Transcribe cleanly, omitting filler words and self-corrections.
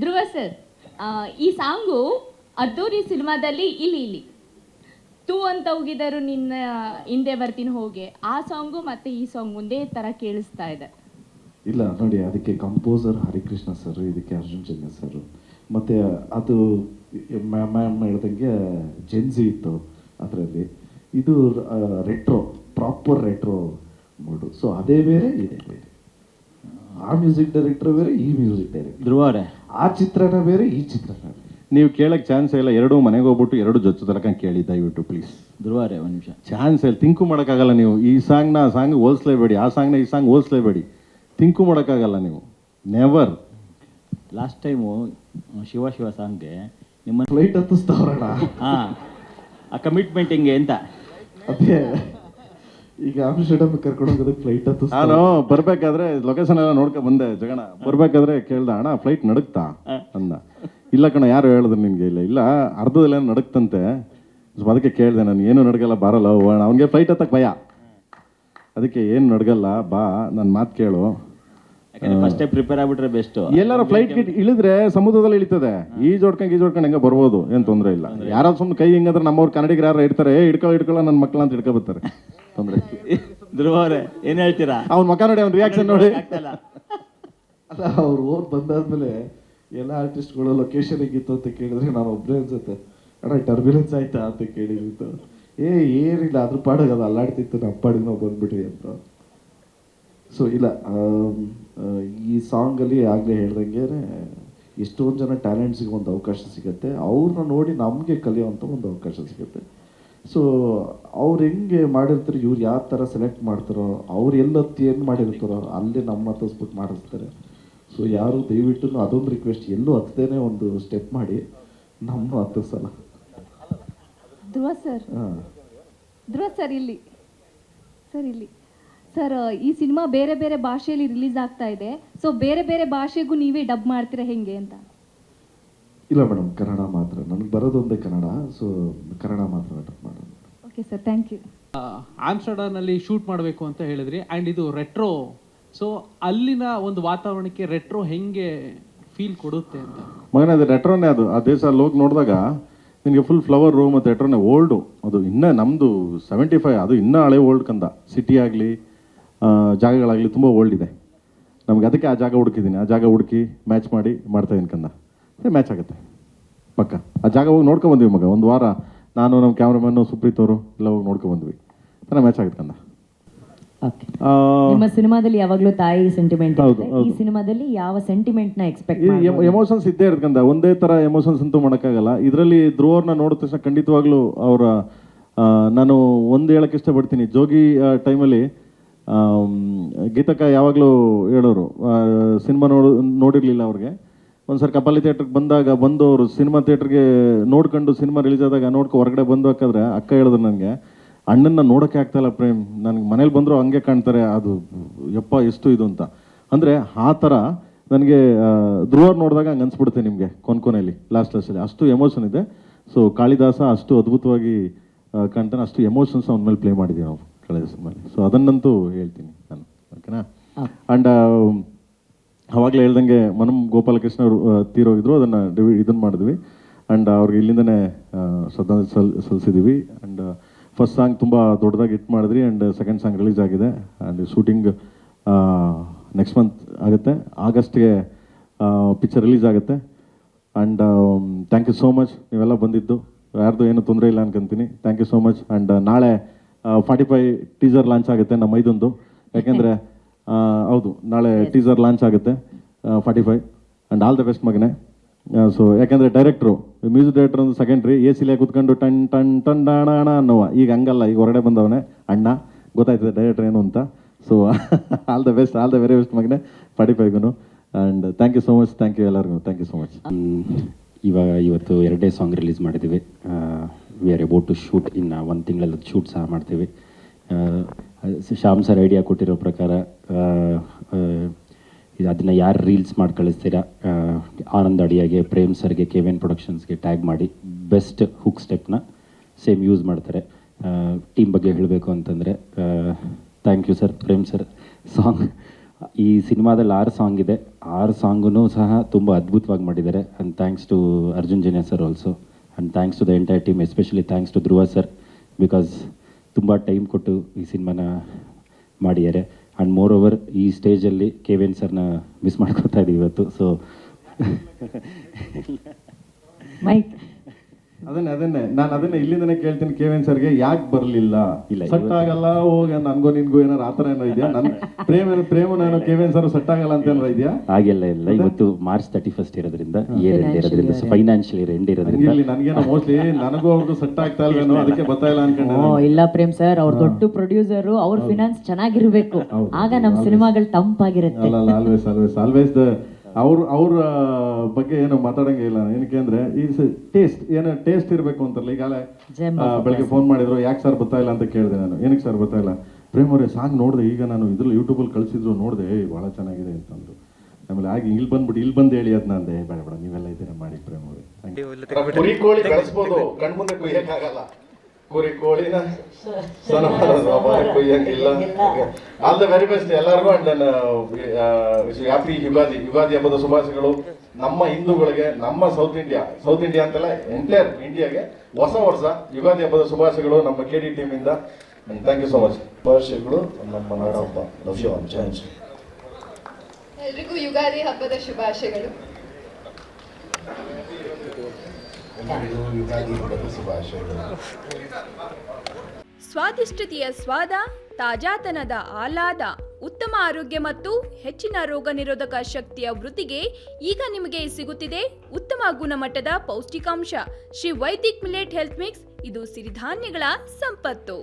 ಧ್ರುವ sir, ಈ song ಅದ್ದೂರಿ ಸಿನಿಮಾದಲ್ಲಿ ಇಲ್ಲಿ ಇಲ್ಲಿ ತೂ ಅಂತ ಹೋಗಿದರು ನಿನ್ನ ಹಿಂದೆ ಬರ್ತೀನಿ ಹೋಗೆ, ಆ ಸಾಂಗು ಮತ್ತೆ ಈ ಸಾಂಗ್ ಒಂದೇ ತರ ಕೇಳಿಸ್ತಾ ಇದೆ. ಇಲ್ಲ ನೋಡಿ, ಅದಕ್ಕೆ ಕಂಪೋಸರ್ ಹರಿಕೃಷ್ಣ ಸರ್, ಇದಕ್ಕೆ ಅರ್ಜುನ್ ಜನ್ಯ ಸರ್, ಮತ್ತು ಅದು ಮ್ಯಾಮ್ ಹೇಳ್ದಂಗೆ ಜೆನ್ಸಿ ಇತ್ತು ಅದರಲ್ಲಿ. ಇದು ರೆಟ್ರೋ, ಪ್ರಾಪರ್ ರೆಟ್ರೋ ಮೂಡು. ಸೊ ಅದೇ ಬೇರೆ ಇದೆ ಬೇರೆ. ಆ ಮ್ಯೂಸಿಕ್ ಡೈರೆಕ್ಟರ್ ಬೇರೆ, ಈ ಮ್ಯೂಸಿಕ್ ಡೈರೆಕ್ಟರ್ ಧ್ರುವರೇ, ಆ ಚಿತ್ರನ ಬೇರೆ, ಈ ಚಿತ್ರನ ಬೇರೆ. ನೀವು ಕೇಳಕ್ಕೆ ಚಾನ್ಸ್ ಇಲ್ಲ. ಎರಡು ಮನೆಗೆ ಹೋಗ್ಬಿಟ್ಟು ಎರಡು ಜೊತೆ ತಲಕ ಕೇಳಿ ದಯವಿಟ್ಟು ಪ್ಲೀಸ್. ಧ್ರುವರೇ ಒಂದು ನಿಮಿಷ, ಚಾನ್ಸ್ ಇಲ್ಲ, ತಿಂಕು ಮಾಡೋಕ್ಕಾಗಲ್ಲ ನೀವು. ಈ ಸಾಂಗ್ನ ಆ ಸಾಂಗ್ ಹೋಲಿಸ್ಲೇಬೇಡಿ, ಆ ಸಾಂಗ್ನ ಈ ಸಾಂಗ್ ಹೋಲಿಸ್ಲೇಬೇಡಿ. ತಿಂಕು ಮಾಡೋಕ್ಕಾಗಲ್ಲ ನೀವು, never. Last time Shiva Shiva ಸಾಂಗ್ಗೆ ನಿಮ್ಮ ಫ್ಲೈಟ್ ಹತ್ತಿಸ್ತಾವ್ರಣ. ಹಾಂ, ಆ ಕಮಿಟ್ಮೆಂಟ್ ಹಿಂಗೆ ಅಂತ. ಅದೇ ಈಗ ಆಮ್ಸ್ಟರ್ಡಮ್ ಕರ್ಕೊಂಡು ಹೋಗೋದಕ್ಕೆ ಫ್ಲೈಟ್ ಹತ್ತಿಸ್. ನಾನು ಬರ್ಬೇಕಾದ್ರೆ ಲೊಕೇಶನ್ ಎಲ್ಲ ನೋಡ್ಕೊಂಡು ಬಂದೆ ಜಗಣ. ಬರ್ಬೇಕಾದ್ರೆ ಕೇಳ್ದ, ಅಣ್ಣ ಫ್ಲೈಟ್ ನಡುಕ್ತಾ ಅಂದ. ಇಲ್ಲ ಕಣ, ಯಾರು ಹೇಳಿದ್ರು ನಿನಗೆ? ಇಲ್ಲ ಇಲ್ಲ, ಅರ್ಧದಲ್ಲೇನೋ ನಡುಕ್ತಂತೆ. ಸೊ ಅದಕ್ಕೆ ಕೇಳಿದೆ ನಾನು, ಏನು ನಡ್ಗಲ್ಲ, ಬಾರಲ್ಲ ಹೋಗೋಣ. ಅವನಿಗೆ ಫ್ಲೈಟ್ ಹತ್ತಕ್ಕೆ ಭಯ, ಅದಕ್ಕೆ ಏನು ನಡ್ಗಲ್ಲ, ಬಾ ನನ್ನ ಮಾತು ಕೇಳು. ಫಸ್ಟೇ ಪ್ರಿಪೇರ್ ಆಗ್ಬಿಟ್ರೆ ಬೆಸ್ಟು. ಎಲ್ಲಾರ ಫ್ಲೈಟ್ ಗಿಟ್ ಇಳಿದ್ರೆ ಸಮುದ್ರದಲ್ಲಿ ಇಳಿತದೆ. ಈಜೋಡ್ಕೊಂಡು ಹೆಂಗೆ ಬರ್ಬೋದು, ಏನು ತೊಂದರೆ ಇಲ್ಲ. ಯಾರಾದ್ರು ಸುಮ್ಮನೆ ಕೈ ಹಿಂಗಂದ್ರೆ ನಮ್ಮವ್ರು ಕನ್ನಡಿಗರು ಯಾರು ಇರ್ತಾರೆ, ಹಿಡ್ಕೊಳ್ಳೋ ನನ್ನ ಮಕ್ಕಳು ಅಂತ ಹಿಡ್ಕೊಬರ್ತಾರೆ, ತೊಂದರೆ. ಧ್ರುವರೇ ಏನು ಹೇಳ್ತೀರಾ? ಅವ್ನ ಮಕ್ಕ ನೋಡಿ, ಅವ್ನ ರಿಯಾಕ್ಷನ್ ನೋಡಿ. ಅಲ್ಲ, ಅವ್ರು ಓದ್ ಬಂದಾದ್ಮೇಲೆ ಎಲ್ಲ ಆರ್ಟಿಸ್ಟ್ಗಳು ಲೊಕೇಶನ್ ಹೇಗಿತ್ತು ಅಂತ ಕೇಳಿದ್ರೆ ನಾನು ಒಬ್ಬರೇ ಅನ್ಸುತ್ತೆ, ಅಣ್ಣ ಟರ್ಬ್ಯುಲೆನ್ಸ್ ಆಯ್ತಾ ಅಂತ ಕೇಳಿದಿತ್ತು. ಏನಿಲ್ಲ, ಅದ್ರ ಪಾಡಿಗೆ ಅದು ಅಲ್ಲಾಡ್ತಿತ್ತು, ನಮ್ಮ ಪಾಡಿಗೆ ನಾವು ಬಂದ್ಬಿಟ್ವಿ ಅಂತ. ಸೊ ಇಲ್ಲ, ಈ ಸಾಂಗಲ್ಲಿ ಆಗಲೇ ಹೇಳ್ದಂಗೆ ಎಷ್ಟೊಂದು ಜನ ಟ್ಯಾಲೆಂಟ್ಸಿಗೆ ಒಂದು ಅವಕಾಶ ಸಿಗುತ್ತೆ. ಅವ್ರನ್ನ ನೋಡಿ ನಮಗೆ ಕಲಿಯೋವಂಥ ಒಂದು ಅವಕಾಶ ಸಿಗುತ್ತೆ. ಸೊ ಅವ್ರು ಹೆಂಗೆ ಮಾಡಿರ್ತಾರೆ, ಇವ್ರು ಯಾವ ಥರ ಸೆಲೆಕ್ಟ್ ಮಾಡ್ತಾರೋ, ಅವ್ರು ಎಲ್ಲೊತ್ತು ಏನು ಮಾಡಿರ್ತಾರೋ ಅಲ್ಲೇ ನಮ್ಮ ಹತ್ತಿಸ್ಬಿಟ್ಟು ಮಾಡಿಸ್ತಾರೆ. ಸೊ ಯಾರು ದಯವಿಟ್ಟು ಅದೊಂದು ರಿಕ್ವೆಸ್ಟ್, ಎಲ್ಲೂ ಹತ್ತದೇನೆ ಒಂದು ಸ್ಟೆಪ್ ಮಾಡಿ ನಮ್ಮ ಹತ್ತಿಸಲ್ಲ. ಧ್ರುವ ಸರ್, ಹಾಂ ಧ್ರುವ ಸರ್ ಇಲ್ಲಿ ಸರ್, ಇಲ್ಲಿ ಸರ್, ಈ ಸಿನಿಮಾ ಬೇರೆ ಬೇರೆ ಭಾಷೆಯಲ್ಲಿ ರಿಲೀಸ್ ಆಗ್ತಾ ಇದೆ. ಸೊ ಬೇರೆ ಬೇರೆ ಭಾಷೆಗೂ ನೀವೇ ಡಬ್ ಮಾಡ್ತೀರಾ ಹೆಂಗೆ ಅಂತ? ಇಲ್ಲ ಮೇಡಮ್, ಕನ್ನಡ ಮಾತ್ರ. ನನಗೆ ಬರೋದೊಂದೇ ಕನ್ನಡ. ಸೊ ಕನ್ನಡ ಮಾತ್ರ ಡಬ್ ಮಾಡೋದು. Okay sir, thank you. ಆಮ್ಸ್ಟರ್ಡಮ್ನಲ್ಲಿ ಶೂಟ್ ಮಾಡಬೇಕು ಅಂತ ಹೇಳಿದ್ರಿ, ಆ್ಯಂಡ್ ಇದು ರೆಟ್ರೋ. ಸೊ ಅಲ್ಲಿನ ಒಂದು ವಾತಾವರಣಕ್ಕೆ ರೆಟ್ರೋ ಹೆಂಗೆ ಫೀಲ್ ಕೊಡುತ್ತೆ ಅಂತ? ಮಗನ ಅದು ರೆಟ್ರೋನೇ. ಅದು ಆ ದೇಶ ಅಲ್ಲಿ ಹೋಗಿ ನೋಡಿದಾಗ ನಿನಗೆ ಫುಲ್ ಫ್ಲವರ್ ರೂಮ್ ಮತ್ತು ರೆಟ್ರೋನೇ. ಓಲ್ಡು ಅದು, ಇನ್ನೂ ನಮ್ಮದು 75, ಅದು ಇನ್ನೂ ಹಳೆ ಓಲ್ಡ್ ಕಂದ. ಸಿಟಿ ಆಗಲಿ ಜಾಗಗಳಾಗಲಿ ತುಂಬ ಓಲ್ಡ್ ಇದೆ ನಮಗೆ. ಅದಕ್ಕೆ ಆ ಜಾಗ ಹುಡುಕಿದ್ದೀನಿ. ಆ ಜಾಗ ಹುಡುಕಿ ಮ್ಯಾಚ್ ಮಾಡಿ ಮಾಡ್ತಾಯಿದ್ದೀನಿ ಕಂದ. ಮ್ಯಾಚ್ ಆಗುತ್ತೆ ಪಕ್ಕ. ಆ ಜಾಗ ಹೋಗಿ ನೋಡ್ಕೊಬಂದ್ವಿ ಮಗ. ಒಂದು ವಾರ ನಾನು, ನಮ್ಮ ಕ್ಯಾಮ್ರಾಮನ್ನು, ಸುಪ್ರೀತ್ ಅವರು ಎಲ್ಲ ಹೋಗಿ ನೋಡ್ಕೊಬಂದ್ವಿ. ಚೆನ್ನಾಗಿ ಮ್ಯಾಚ್ ಆಗುತ್ತೆ ಕಂದ. ನಿಮ್ಮ ಸಿನಿಮಾದಲ್ಲಿ ಯಾವಾಗಲೂ ತಾಯಿ ಸೆಂಟಿಮೆಂಟ್ ಹೌದು, ಇದೆ. ಹೌದು. ಈ ಸಿನಿಮಾದಲ್ಲಿ ಯಾವ ಸೆಂಟಿಮೆಂಟ್ ನ ಎಕ್ಸ್ಪೆಕ್ಟ್ ಎಮೋಷನ್ಸ್ ಇದ್ದೇ ಇರ್ತಕ್ಕಂಥ, ಒಂದೇ ಥರ ಎಮೋಷನ್ಸ್ ಅಂತೂ ಮಾಡೋಕ್ಕಾಗಲ್ಲ. ಇದರಲ್ಲಿ ಧ್ರುವವ್ರನ್ನ ನೋಡಿದ ತಕ್ಷಣ ಖಂಡಿತವಾಗ್ಲೂ ಅವರ ನಾನು ಒಂದು ಹೇಳಕ್ಕೆ ಇಷ್ಟಪಡ್ತೀನಿ. ಜೋಗಿ ಟೈಮಲ್ಲಿ ಗೀತಕ್ಕ ಯಾವಾಗಲೂ ಹೇಳೋರು, ಸಿನಿಮಾ ನೋಡಿರಲಿಲ್ಲ ಅವ್ರಿಗೆ. ಒಂದು ಸರಿ ಕಪಾಲಿ ಥಿಯೇಟ್ರಿಗೆ ಬಂದಾಗ ಅವರು ಸಿನಿಮಾ ಥಿಯೇಟ್ರಿಗೆ ನೋಡ್ಕೊಂಡು ಸಿನಿಮಾ ರಿಲೀಸ್ ಆದಾಗ ಹೊರಗಡೆ ಬಂದು ಅಕ್ಕ ಹೇಳಿದ್ರು ನನಗೆ, ಅಣ್ಣನ್ನ ನೋಡೋಕ್ಕೆ ಆಗ್ತಾಯಿಲ್ಲ ಪ್ರೇಮ್, ನನಗೆ ಮನೇಲಿ ಬಂದರೂ ಹಂಗೆ ಕಾಣ್ತಾರೆ, ಅದು ಯಪ್ಪ ಎಷ್ಟು ಇದು ಅಂತ. ಅಂದರೆ ಆ ಥರ ನನಗೆ ಧ್ರುವರ್ ನೋಡಿದಾಗ ಹಂಗೆ ಅನ್ಸ್ಬಿಡುತ್ತೆ ನಿಮಗೆ ಕೊನೆಯಲ್ಲಿ, ಲಾಸ್ಟಲ್ಲಿ ಅಷ್ಟು ಎಮೋಷನ್ ಇದೆ. ಸೊ ಕಾಳಿದಾಸ ಅಷ್ಟು ಅದ್ಭುತವಾಗಿ ಕಾಣ್ತಾನೆ, ಅಷ್ಟು ಎಮೋಷನ್ಸ್ ಅವನ ಮೇಲೆ ಪ್ಲೇ ಮಾಡಿದ್ದೀವಿ ನಾವು ಕಳೆದ ಸಿನಿಮಾಲಿ. ಸೊ ಅದನ್ನಂತೂ ಹೇಳ್ತೀನಿ ನಾನು, ಓಕೆನಾ. ಆ್ಯಂಡ್ ಅವಾಗಲೇ ಹೇಳ್ದಂಗೆ ಮನಂ ಗೋಪಾಲಕೃಷ್ಣ ಅವರು ತೀರೋಗಿದ್ರು, ಅದನ್ನು ಇದನ್ನು ಮಾಡಿದ್ವಿ. ಆ್ಯಂಡ್ ಅವ್ರಿಗೆ ಇಲ್ಲಿಂದನೇ ಶ್ರದ್ಧಾಂಜಲಿ ಸಲ್ಲಿಸಿದ್ದೀವಿ. ಆ್ಯಂಡ್ ಫಸ್ಟ್ ಸಾಂಗ್ ತುಂಬ ದೊಡ್ಡದಾಗಿ ಹಿಟ್ ಮಾಡಿದ್ರಿ. ಆ್ಯಂಡ್ ಸೆಕೆಂಡ್ ಸಾಂಗ್ ರಿಲೀಸ್ ಆಗಿದೆ. ಆ್ಯಂಡ್ ಶೂಟಿಂಗ್ ನೆಕ್ಸ್ಟ್ ಮಂತ್ ಆಗುತ್ತೆ, ಆಗಸ್ಟ್ಗೆ ಪಿಕ್ಚರ್ ರಿಲೀಸ್ ಆಗುತ್ತೆ. And thank you so much, ನೀವೆಲ್ಲ ಬಂದಿದ್ದು, ಯಾರ್ದು ಏನು ತೊಂದರೆ ಇಲ್ಲ ಅನ್ಕೊಂತೀನಿ. Thank you so much. And ನಾಳೆ 45 ಟೀಸರ್ ಲಾಂಚ್ ಆಗುತ್ತೆ ನಮ್ಮ ಐದೊಂದು. ಯಾಕೆಂದರೆ ಹೌದು, ನಾಳೆ ಟೀಸರ್ ಲಾಂಚ್ ಆಗುತ್ತೆ 45. ಆ್ಯಂಡ್ ಆಲ್ ದ ಬೆಸ್ಟ್ ಮಗನೇ. ಸೊ ಯಾಕೆಂದರೆ ಡೈರೆಕ್ಟ್ರು, ಮ್ಯೂಸಿಕ್ ಡೈರೆಕ್ಟರ್ ಒಂದು ಸೆಕೆಂಡ್ರಿ, ಸಿಲೇ ಕೂತ್ಕೊಂಡು ಟನ್ ಟನ್ ಟನ್ ಡಾಣ ಅನ್ನೋವ. ಈಗ ಹಂಗಲ್ಲ, ಈಗ ಹೊರಗಡೆ ಬಂದವನೇ ಅಣ್ಣ, ಗೊತ್ತಾಯ್ತದೆ ಡೈರೆಕ್ಟರ್ ಏನು ಅಂತ. So all the best, all the very best ಮಗನೇ 45ಗೂ. And thank you so much. Thank you ಎಲ್ಲರಿಗೂ, ಥ್ಯಾಂಕ್ ಯು ಸೋ ಮಚ್. ಇವತ್ತು 2 ಸಾಂಗ್ ರಿಲೀಸ್ ಮಾಡಿದ್ದೀವಿ. We are about to shoot, ಇನ್ನು 1 ತಿಂಗಳಲ್ಲಿ ಶೂಟ್ ಸಹ ಮಾಡ್ತೀವಿ. ಶ್ಯಾಮ್ ಸರ್ ಐಡಿಯಾ ಕೊಟ್ಟಿರೋ ಪ್ರಕಾರ ಅದನ್ನು ಯಾರು ರೀಲ್ಸ್ ಮಾಡಿ ಕಳಿಸ್ತೀರಾ, ಆನಂದ್ ಅಡಿಯಾಗೆ, ಪ್ರೇಮ್ ಸರ್ಗೆ, KVN ಪ್ರೊಡಕ್ಷನ್ಸ್ಗೆ ಟ್ಯಾಗ್ ಮಾಡಿ ಬೆಸ್ಟ್ ಹುಕ್ ಸ್ಟೆಪ್ನ ಸೇಮ್ ಯೂಸ್ ಮಾಡ್ತಾರೆ. ಟೀಮ್ ಬಗ್ಗೆ ಹೇಳಬೇಕು ಅಂತಂದರೆ thank you sir, Prem sir. Song ಈ ಸಿನಿಮಾದಲ್ಲಿ 6 ಸಾಂಗ್ ಇದೆ, 6 ಸಾಂಗೂ ಸಹ ತುಂಬ ಅದ್ಭುತವಾಗಿ ಮಾಡಿದ್ದಾರೆ. And thanks to Arjun Janya sir also, and thanks to the entire team, especially thanks to Dhruva sir, because ತುಂಬ ಟೈಮ್ ಕೊಟ್ಟು ಈ ಸಿನಿಮಾನ ಮಾಡಿದ್ದಾರೆ. ಆ್ಯಂಡ್ ಮೋರ್ ಓವರ್ ಈ ಸ್ಟೇಜಲ್ಲಿ KVN ಸರ್ನ ಮಿಸ್ ಮಾಡ್ಕೊತಾ ಇದ್ದೀವಿ ಇವತ್ತು. ಸೊ ಮೈಕ್ ಅದನ್ನೇ ನಾನು ಇಲ್ಲಿಂದನೇ ಕೇಳ್ತೀನಿ KVN ಸರ್ಗೆ, ಯಾಕೆ ಬರಲಿಲ್ಲ? ಇಲ್ಲ, ಸೆಟ್ ಆಗಲ್ಲ ಹೋಗ, ನನ್ಗೋ ನಿನ್ಗೋ ಏನಾರು ಆ ಥರ ಏನೋ ಇದೆಯಾ? ನನ್ನ ಪ್ರೇಮ ನಾನು KVN ಸರ್ ಸೆಟ್ ಆಗಲ್ಲ ಅಂತ ಏನಾರ ಇದೆಯಾ? ಹಾಗೆಲ್ಲ ಇಲ್ಲ, ಇವತ್ತು ಮಾರ್ಚ್ 31 ಇರೋದ್ರಿಂದ, ಇಯರ್ ಎಂಡ್ ಇರೋದ್ರಿಂದ, ಫೈನಾನ್ಷಿಯಲ್ ಇಯರ್ ಎಂಡ್ ಇರೋದ್ರಿಂದ ಇಲ್ಲಿ ನನಗೇನೋ ಮೋಸ್ಟ್ಲಿ ನನಗೂ ಅವ್ರಿಗೂ ಸೆಟ್ ಆಗ್ತಾ ಇಲ್ವೇನೋ, ಅದಕ್ಕೆ ಬರ್ತಾ ಇಲ್ಲ ಅನ್ಕೊಂಡೆ. ಓ ಇಲ್ಲ ಪ್ರೇಮ್ ಸರ್, ಅವ್ರ ದೊಡ್ಡ ಪ್ರೊಡ್ಯೂಸರು, ಅವ್ರ ಫಿನಾನ್ಸ್ ಚೆನ್ನಾಗಿರ್ಬೇಕು, ಆಗ ನಮ್ಮ ಸಿನಿಮಾಗಳು ತಂಪಾಗಿರುತ್ತೆ. ಅಲ್ಲ ಆಲ್ವೇಸ್ ಅವ್ರ ಬಗ್ಗೆ ಏನು ಮಾತಾಡಂಗೆ ಇಲ್ಲ. ಏನಕ್ಕೆ ಅಂದ್ರೆ ಈ ಟೇಸ್ಟ್ ಇರಬೇಕು ಅಂತಾರಲ್ಲ. ಈಗಾಗಲೇ ಬೆಳಗ್ಗೆ ಫೋನ್ ಮಾಡಿದ್ರು, ಯಾಕೆ ಸರ್ ಬರ್ತಾ ಇಲ್ಲ ಅಂತ ಕೇಳಿದೆ ನಾನು. ಏನಕ್ಕೆ ಸರ್ ಬರ್ತಾ ಇಲ್ಲ? ಪ್ರೇಮ್ ಅವರೇ ಸಾಂಗ್ ನೋಡಿದೆ, ಈಗ ನಾನು ಇದ್ರಲ್ಲಿ ಯೂಟ್ಯೂಬಲ್ಲಿ ಕಳಿಸಿದ್ರು, ನೋಡಿದೆ, ಭಾಳ ಚೆನ್ನಾಗಿದೆ ಅಂತಂದ್ರು. ಆಮೇಲೆ ಆಗಿ ಇಲ್ಲಿ ಬಂದು ಹೇಳಿ ಅದನ್ನ ಅಂದೆ, ಬೇಡ ನೀವೆಲ್ಲ ಇದ್ದೀರಾ ಮಾಡಿ ಪ್ರೇಮ್ ಅವರೇ. ಕುರಿ ಕೋಳಿ ಬೆಳೆಸ್ಬೋದು, ಕಣ್ಮುಂದೆ ಕುಯ್ಯಕ್ಕಾಗಲ್ಲ. ಕುರಿ ಕೋಳಿನ ಕುಯ್ಯಂಗಿಲ್ಲ. ಆಲ್ ದ ವೆರಿ ಬೆಸ್ಟ್ ಎಲ್ಲರಿಗೂ. ಅಂಡ್ ಹ್ಯಾಪಿ ಯುಗಾದಿ ಹಬ್ಬದ ಶುಭಾಶಯಗಳು ನಮ್ಮ ಹಿಂದೂಗಳಿಗೆ, ನಮ್ಮ ಸೌತ್ ಇಂಡಿಯಾ ಅಂತೆಲ್ಲ ಎಂಟೈರ್ ಇಂಡಿಯಾಗೆ ಹೊಸ ವರ್ಷ ಯುಗಾದಿ ಹಬ್ಬದ ಶುಭಾಶಯಗಳು ನಮ್ಮ KD ಟೀಮ್ ಇಂದ. Thank you so much. ಶುಭಾಶಯಗಳು ನಮ್ಮ ನಾಡಹಬ್ಬ. Love you all. Jai Hind. ಎಲ್ರಿಗೂ ಯುಗಾದಿ ಹಬ್ಬದ ಶುಭಾಶಯಗಳು. ಸ್ವಾದಿಷ್ಟತೆಯ ಸ್ವಾದ, ತಾಜಾತನದ ಆಹ್ಲಾದ, ಉತ್ತಮ ಆರೋಗ್ಯ ಮತ್ತು ಹೆಚ್ಚಿನ ರೋಗ ನಿರೋಧಕ ಶಕ್ತಿಯ ವೃದ್ಧಿಗೆ ಈಗ ನಿಮಗೆ ಸಿಗುತ್ತಿದೆ ಉತ್ತಮ ಗುಣಮಟ್ಟದ ಪೌಷ್ಟಿಕಾಂಶ Shri Vaidik millet health mix. ಇದು ಸಿರಿಧಾನ್ಯಗಳ ಸಂಪತ್ತು.